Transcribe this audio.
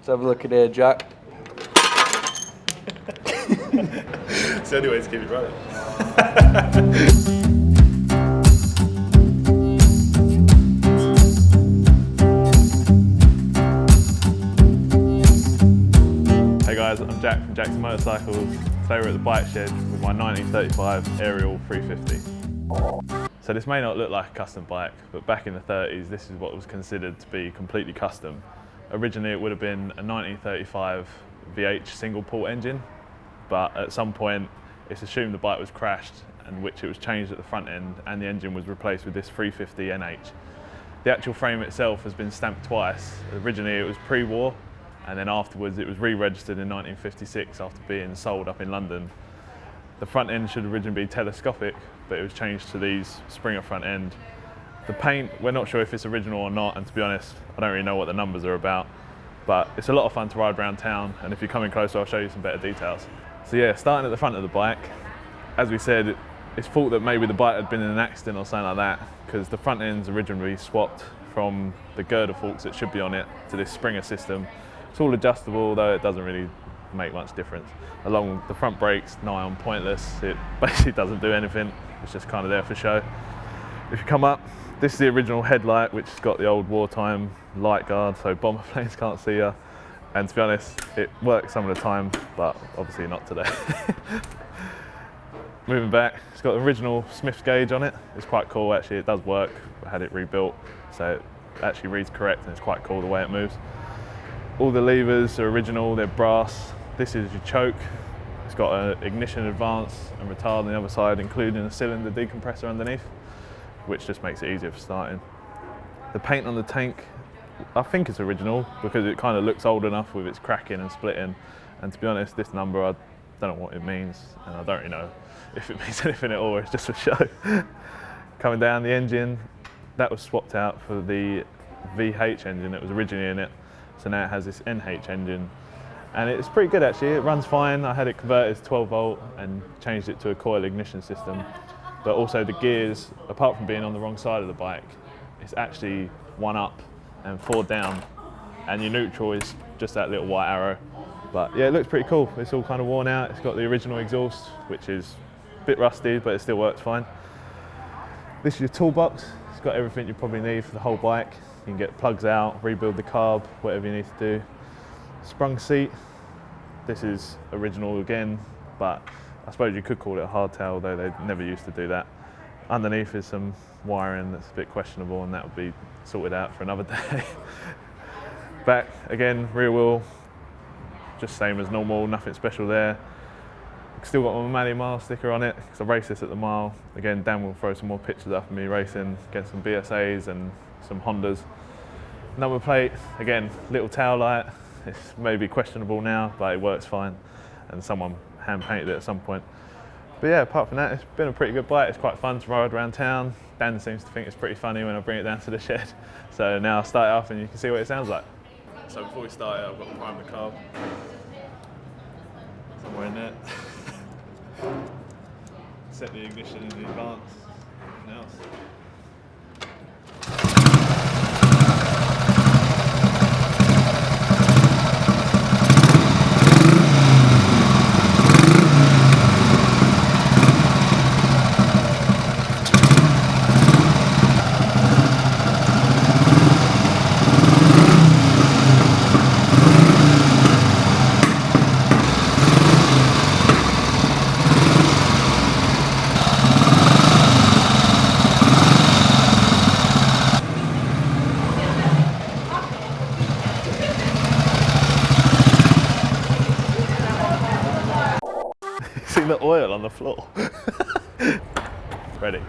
Let's have a look at here, Jack. It's the only way to keep it running. Hey guys, I'm Jack from Jack's Motorcycles. Today we're at the bike shed with my 1935 Ariel 350. So this may not look like a custom bike, but back in the 30s this is what was considered to be completely custom. Originally it would have been a 1935 VH single port engine, but at some point it's assumed the bike was crashed, and which it was changed at the front end and the engine was replaced with this 350 NH. The actual frame itself has been stamped twice. Originally it was pre-war, and then afterwards it was re-registered in 1956 after being sold up in London. The front end should originally be telescopic, but it was changed to these Springer front end. The paint, we're not sure if it's original or not, and to be honest, I don't really know what the numbers are about, but it's a lot of fun to ride around town, and if you come in closer I'll show you some better details. So yeah, starting at the front of the bike, as we said, it's thought that maybe the bike had been in an accident or something like that, because the front end's originally swapped from the girder forks that should be on it to this Springer system. It's all adjustable, though it doesn't really make much difference. Along with the front brakes, nigh on pointless. It basically doesn't do anything. It's just kind of there for show. If you come up, this is the original headlight, which has got the old wartime light guard, so bomber planes can't see you. And to be honest, it works some of the time, but obviously not today. Moving back, it's got the original Smith's gauge on it. It's quite cool actually, it does work. I had it rebuilt, so it actually reads correct and it's quite cool the way it moves. All the levers are original, they're brass. This is your choke. It's got an ignition advance and retard on the other side, including a cylinder decompressor underneath, which just makes it easier for starting. The paint on the tank, I think it's original because it kind of looks old enough with its cracking and splitting. And to be honest, this number, I don't know what it means, and I don't really know if it means anything at all, it's just for show. Coming down, the engine, that was swapped out for the VH engine that was originally in it. So now it has this NH engine, and it's pretty good actually. It runs fine. I had it converted to 12 volt and changed it to a coil ignition system. But also the gears, apart from being on the wrong side of the bike, it's actually 1 up and 4 down, and your neutral is just that little white arrow. But yeah, it looks pretty cool. It's all kind of worn out. It's got the original exhaust, which is a bit rusty, but it still works fine. This is your toolbox. It's got everything you probably need for the whole bike. You can get plugs out, rebuild the carb, whatever you need to do. Sprung seat. This is original again, but I suppose you could call it a hardtail, though they never used to do that. Underneath is some wiring that's a bit questionable, and that will be sorted out for another day. Back, again, rear wheel, just same as normal, nothing special there. Still got my Mali Mile sticker on it, because I race this at the mile. Again, Dan will throw some more pictures up of me racing, get some BSAs and some Hondas. Number plate, again, little tail light. It's maybe questionable now, but it works fine. And someone hand painted it at some point. But yeah, apart from that, it's been a pretty good bike. It's quite fun to ride around town. Dan seems to think it's pretty funny when I bring it down to the shed. So now I'll start it off and you can see what it sounds like. So before we start it, I've got to prime the carb. Somewhere in there. Set the ignition in the advance. Nothing else. The oil on the floor. Ready.